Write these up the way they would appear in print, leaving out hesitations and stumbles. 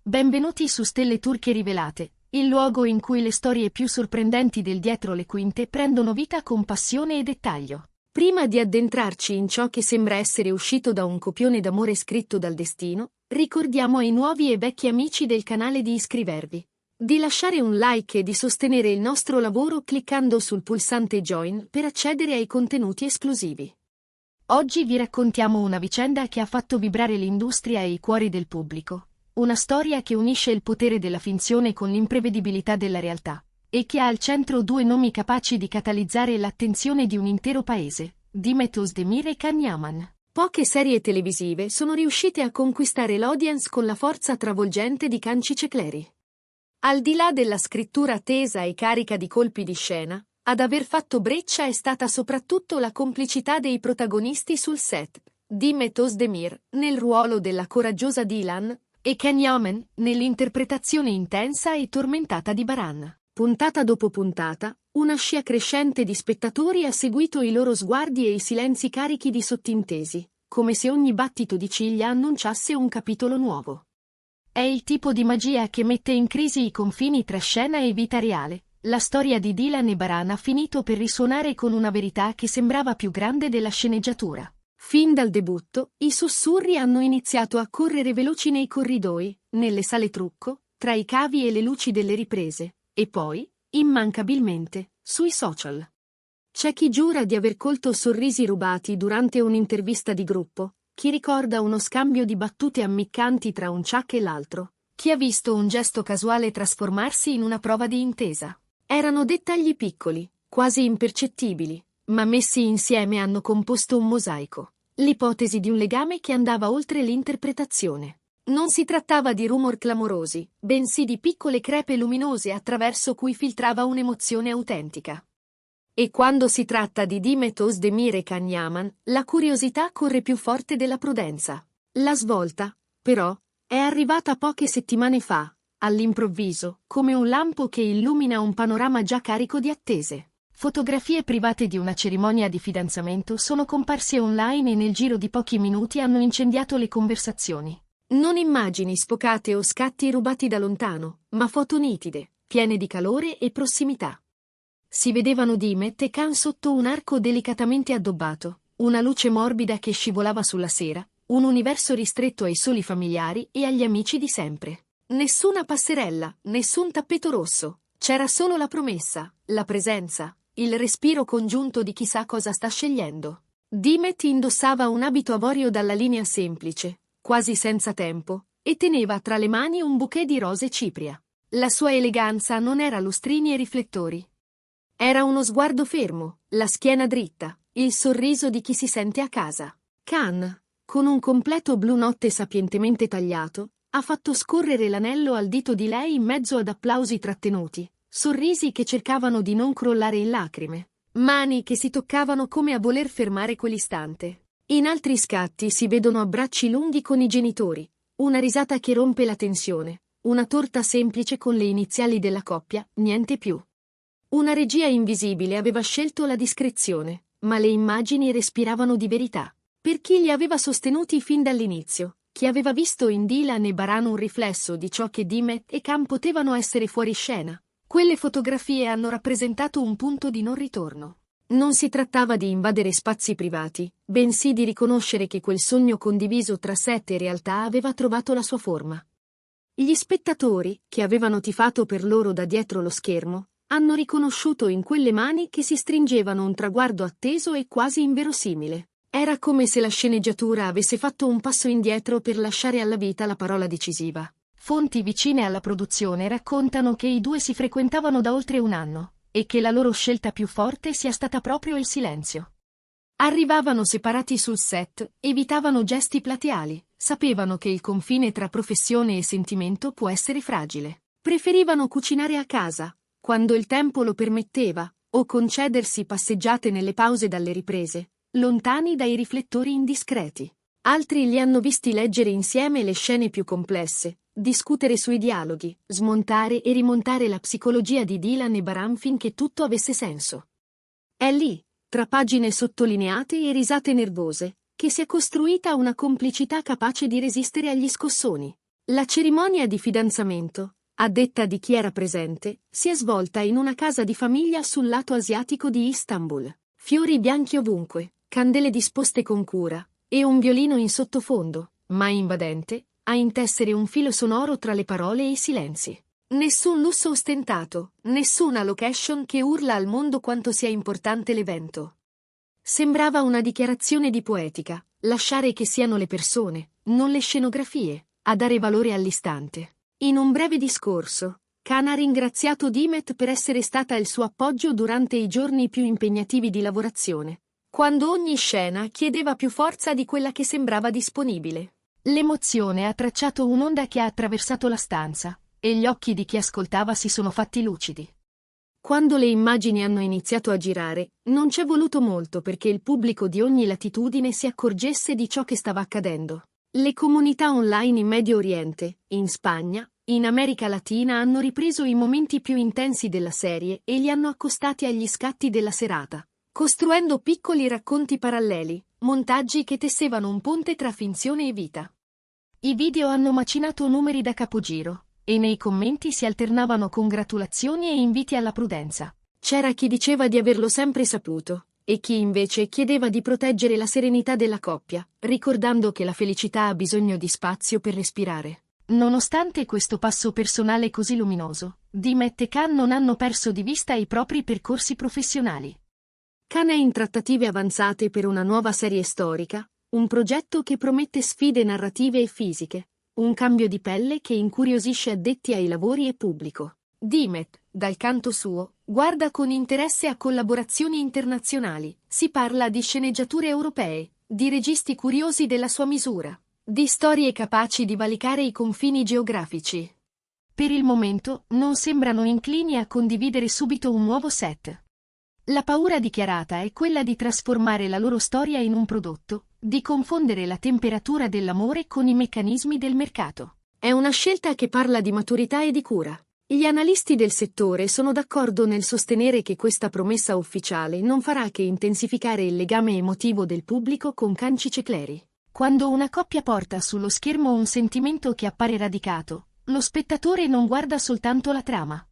Benvenuti su Stelle Turche Rivelate, il luogo in cui le storie più sorprendenti del dietro le quinte prendono vita con passione e dettaglio. Prima di addentrarci in ciò che sembra essere uscito da un copione d'amore scritto dal destino, ricordiamo ai nuovi e vecchi amici del canale di iscrivervi, di lasciare un like e di sostenere il nostro lavoro cliccando sul pulsante Join per accedere ai contenuti esclusivi. Oggi vi raccontiamo una vicenda che ha fatto vibrare l'industria e i cuori del pubblico. Una storia che unisce il potere della finzione con l'imprevedibilità della realtà, e che ha al centro due nomi capaci di catalizzare l'attenzione di un intero paese, Demet Özdemir e Can Yaman. Poche serie televisive sono riuscite a conquistare l'audience con la forza travolgente di Can Çiçekleri. Al di là della scrittura tesa e carica di colpi di scena, ad aver fatto breccia è stata soprattutto la complicità dei protagonisti sul set, Demet Özdemir, nel ruolo della coraggiosa Dilan, e Can Yaman, nell'interpretazione intensa e tormentata di Baran. Puntata dopo puntata, una scia crescente di spettatori ha seguito i loro sguardi e i silenzi carichi di sottintesi, come se ogni battito di ciglia annunciasse un capitolo nuovo. È il tipo di magia che mette in crisi i confini tra scena e vita reale. La storia di Dilan e Baran ha finito per risuonare con una verità che sembrava più grande della sceneggiatura. Fin dal debutto, i sussurri hanno iniziato a correre veloci nei corridoi, nelle sale trucco, tra i cavi e le luci delle riprese, e poi, immancabilmente, sui social. C'è chi giura di aver colto sorrisi rubati durante un'intervista di gruppo, chi ricorda uno scambio di battute ammiccanti tra un Chuck e l'altro, chi ha visto un gesto casuale trasformarsi in una prova di intesa. Erano dettagli piccoli, quasi impercettibili, ma messi insieme hanno composto un mosaico, l'ipotesi di un legame che andava oltre l'interpretazione. Non si trattava di rumor clamorosi, bensì di piccole crepe luminose attraverso cui filtrava un'emozione autentica. E quando si tratta di Demet Özdemir e Can Yaman, la curiosità corre più forte della prudenza. La svolta, però, è arrivata poche settimane fa, all'improvviso, come un lampo che illumina un panorama già carico di attese. Fotografie private di una cerimonia di fidanzamento sono comparse online e nel giro di pochi minuti hanno incendiato le conversazioni. Non immagini sfocate o scatti rubati da lontano, ma foto nitide, piene di calore e prossimità. Si vedevano Demet e Can sotto un arco delicatamente addobbato, una luce morbida che scivolava sulla sera, un universo ristretto ai soli familiari e agli amici di sempre. Nessuna passerella, nessun tappeto rosso, c'era solo la promessa, la presenza, il respiro congiunto di chissà cosa sta scegliendo. Demet indossava un abito avorio dalla linea semplice, quasi senza tempo, e teneva tra le mani un bouquet di rose cipria. La sua eleganza non era lustrini e riflettori. Era uno sguardo fermo, la schiena dritta, il sorriso di chi si sente a casa. Can, con un completo blu notte sapientemente tagliato, ha fatto scorrere l'anello al dito di lei in mezzo ad applausi trattenuti, sorrisi che cercavano di non crollare in lacrime, mani che si toccavano come a voler fermare quell'istante. In altri scatti si vedono abbracci lunghi con i genitori, una risata che rompe la tensione, una torta semplice con le iniziali della coppia, niente più. Una regia invisibile aveva scelto la discrezione, ma le immagini respiravano di verità. Per chi li aveva sostenuti fin dall'inizio, chi aveva visto in Dilan e Baran un riflesso di ciò che Demet e Can potevano essere fuori scena, quelle fotografie hanno rappresentato un punto di non ritorno. Non si trattava di invadere spazi privati, bensì di riconoscere che quel sogno condiviso tra set e realtà aveva trovato la sua forma. Gli spettatori, che avevano tifato per loro da dietro lo schermo, hanno riconosciuto in quelle mani che si stringevano un traguardo atteso e quasi inverosimile. Era come se la sceneggiatura avesse fatto un passo indietro per lasciare alla vita la parola decisiva. Fonti vicine alla produzione raccontano che i due si frequentavano da oltre un anno, e che la loro scelta più forte sia stata proprio il silenzio. Arrivavano separati sul set, evitavano gesti plateali, sapevano che il confine tra professione e sentimento può essere fragile. Preferivano cucinare a casa, quando il tempo lo permetteva, o concedersi passeggiate nelle pause dalle riprese, lontani dai riflettori indiscreti. Altri li hanno visti leggere insieme le scene più complesse, discutere sui dialoghi, smontare e rimontare la psicologia di Dilan e Baran finché tutto avesse senso. È lì, tra pagine sottolineate e risate nervose, che si è costruita una complicità capace di resistere agli scossoni. La cerimonia di fidanzamento, a detta di chi era presente, si è svolta in una casa di famiglia sul lato asiatico di Istanbul. Fiori bianchi ovunque, candele disposte con cura, e un violino in sottofondo, mai invadente, a intessere un filo sonoro tra le parole e i silenzi. Nessun lusso ostentato, nessuna location che urla al mondo quanto sia importante l'evento. Sembrava una dichiarazione di poetica, lasciare che siano le persone, non le scenografie, a dare valore all'istante. In un breve discorso, Khan ha ringraziato Dimet per essere stata il suo appoggio durante i giorni più impegnativi di lavorazione, quando ogni scena chiedeva più forza di quella che sembrava disponibile. L'emozione ha tracciato un'onda che ha attraversato la stanza, e gli occhi di chi ascoltava si sono fatti lucidi. Quando le immagini hanno iniziato a girare, non c'è voluto molto perché il pubblico di ogni latitudine si accorgesse di ciò che stava accadendo. Le comunità online in Medio Oriente, in Spagna, in America Latina hanno ripreso i momenti più intensi della serie e li hanno accostati agli scatti della serata, costruendo piccoli racconti paralleli, montaggi che tessevano un ponte tra finzione e vita. I video hanno macinato numeri da capogiro, e nei commenti si alternavano congratulazioni e inviti alla prudenza. C'era chi diceva di averlo sempre saputo, e chi invece chiedeva di proteggere la serenità della coppia, ricordando che la felicità ha bisogno di spazio per respirare. Nonostante questo passo personale così luminoso, Dimet e Khan non hanno perso di vista i propri percorsi professionali. Khan è in trattative avanzate per una nuova serie storica, un progetto che promette sfide narrative e fisiche, un cambio di pelle che incuriosisce addetti ai lavori e pubblico. Dimet, dal canto suo, guarda con interesse a collaborazioni internazionali. Si parla di sceneggiature europee, di registi curiosi della sua misura, di storie capaci di valicare i confini geografici. Per il momento, non sembrano inclini a condividere subito un nuovo set. La paura dichiarata è quella di trasformare la loro storia in un prodotto, di confondere la temperatura dell'amore con i meccanismi del mercato. È una scelta che parla di maturità e di cura. Gli analisti del settore sono d'accordo nel sostenere che questa promessa ufficiale non farà che intensificare il legame emotivo del pubblico con Khan Cicecleri. Quando una coppia porta sullo schermo un sentimento che appare radicato, lo spettatore non guarda soltanto la trama.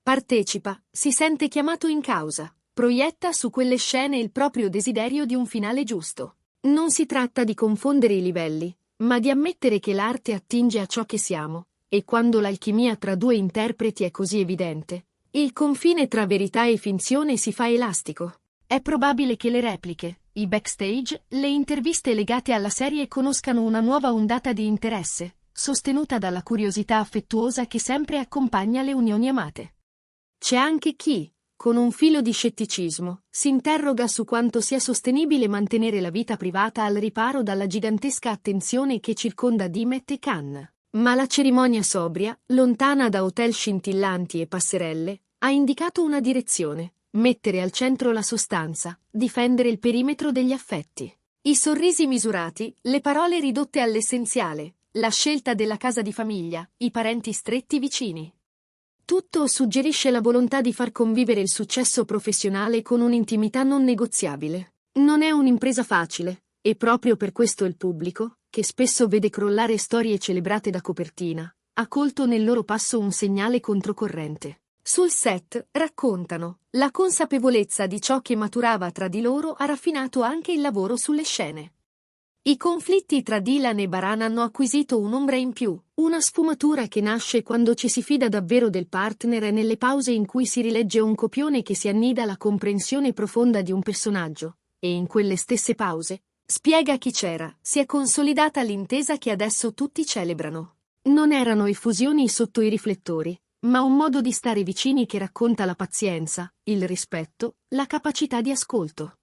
Partecipa, si sente chiamato in causa, proietta su quelle scene il proprio desiderio di un finale giusto. Non si tratta di confondere i livelli, ma di ammettere che l'arte attinge a ciò che siamo, e quando l'alchimia tra due interpreti è così evidente, il confine tra verità e finzione si fa elastico. È probabile che le repliche, i backstage, le interviste legate alla serie conoscano una nuova ondata di interesse, sostenuta dalla curiosità affettuosa che sempre accompagna le unioni amate. C'è anche chi, con un filo di scetticismo, si interroga su quanto sia sostenibile mantenere la vita privata al riparo dalla gigantesca attenzione che circonda Dimet e Khan. Ma la cerimonia sobria, lontana da hotel scintillanti e passerelle, ha indicato una direzione: mettere al centro la sostanza, difendere il perimetro degli affetti. I sorrisi misurati, le parole ridotte all'essenziale, la scelta della casa di famiglia, i parenti stretti vicini. Tutto suggerisce la volontà di far convivere il successo professionale con un'intimità non negoziabile. Non è un'impresa facile, e proprio per questo il pubblico, che spesso vede crollare storie celebrate da copertina, ha colto nel loro passo un segnale controcorrente. Sul set, raccontano, la consapevolezza di ciò che maturava tra di loro ha raffinato anche il lavoro sulle scene. I conflitti tra Dylan e Baran hanno acquisito un'ombra in più, una sfumatura che nasce quando ci si fida davvero del partner e nelle pause in cui si rilegge un copione che si annida la comprensione profonda di un personaggio, e in quelle stesse pause, spiega chi c'era, si è consolidata l'intesa che adesso tutti celebrano. Non erano effusioni sotto i riflettori, ma un modo di stare vicini che racconta la pazienza, il rispetto, la capacità di ascolto.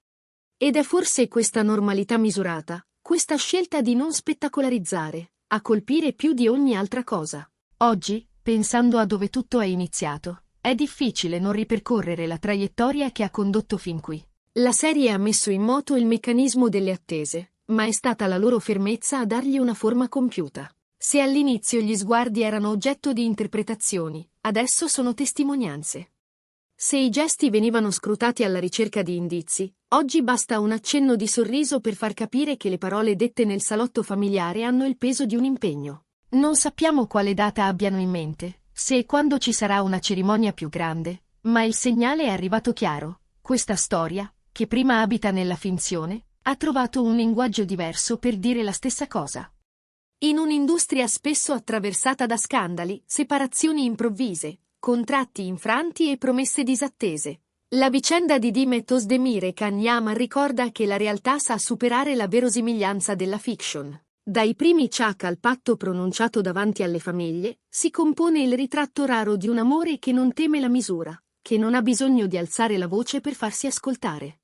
Ed è forse questa normalità misurata, questa scelta di non spettacolarizzare, a colpire più di ogni altra cosa. Oggi, pensando a dove tutto è iniziato, è difficile non ripercorrere la traiettoria che ha condotto fin qui. La serie ha messo in moto il meccanismo delle attese, ma è stata la loro fermezza a dargli una forma compiuta. Se all'inizio gli sguardi erano oggetto di interpretazioni, adesso sono testimonianze. Se i gesti venivano scrutati alla ricerca di indizi, oggi basta un accenno di sorriso per far capire che le parole dette nel salotto familiare hanno il peso di un impegno. Non sappiamo quale data abbiano in mente, se e quando ci sarà una cerimonia più grande, ma il segnale è arrivato chiaro. Questa storia, che prima abita nella finzione, ha trovato un linguaggio diverso per dire la stessa cosa. In un'industria spesso attraversata da scandali, separazioni improvvise, contratti infranti e promesse disattese, la vicenda di Demet Özdemir e Can Yaman ricorda che la realtà sa superare la verosimiglianza della fiction. Dai primi ciak al patto pronunciato davanti alle famiglie, si compone il ritratto raro di un amore che non teme la misura, che non ha bisogno di alzare la voce per farsi ascoltare.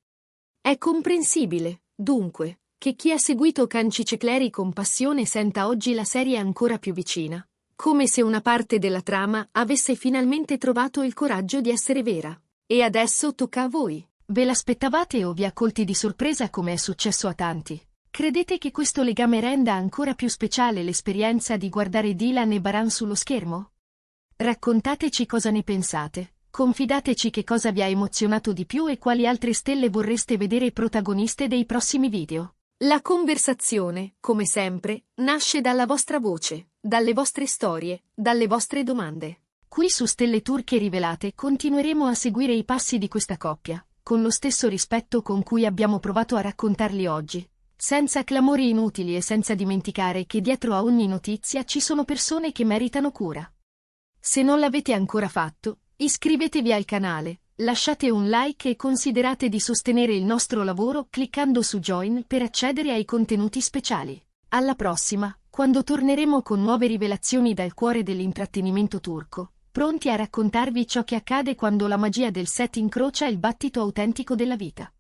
È comprensibile, dunque, che chi ha seguito Cancicecleri con passione senta oggi la serie ancora più vicina, come se una parte della trama avesse finalmente trovato il coraggio di essere vera. E adesso tocca a voi. Ve l'aspettavate o vi ha colti di sorpresa come è successo a tanti? Credete che questo legame renda ancora più speciale l'esperienza di guardare Dylan e Baran sullo schermo? Raccontateci cosa ne pensate. Confidateci che cosa vi ha emozionato di più e quali altre stelle vorreste vedere protagoniste dei prossimi video. La conversazione, come sempre, nasce dalla vostra voce, dalle vostre storie, dalle vostre domande. Qui su Stelle Turche Rivelate continueremo a seguire i passi di questa coppia, con lo stesso rispetto con cui abbiamo provato a raccontarli oggi, senza clamori inutili e senza dimenticare che dietro a ogni notizia ci sono persone che meritano cura. Se non l'avete ancora fatto, iscrivetevi al canale, lasciate un like e considerate di sostenere il nostro lavoro cliccando su Join per accedere ai contenuti speciali. Alla prossima, quando torneremo con nuove rivelazioni dal cuore dell'intrattenimento turco, pronti a raccontarvi ciò che accade quando la magia del set incrocia il battito autentico della vita.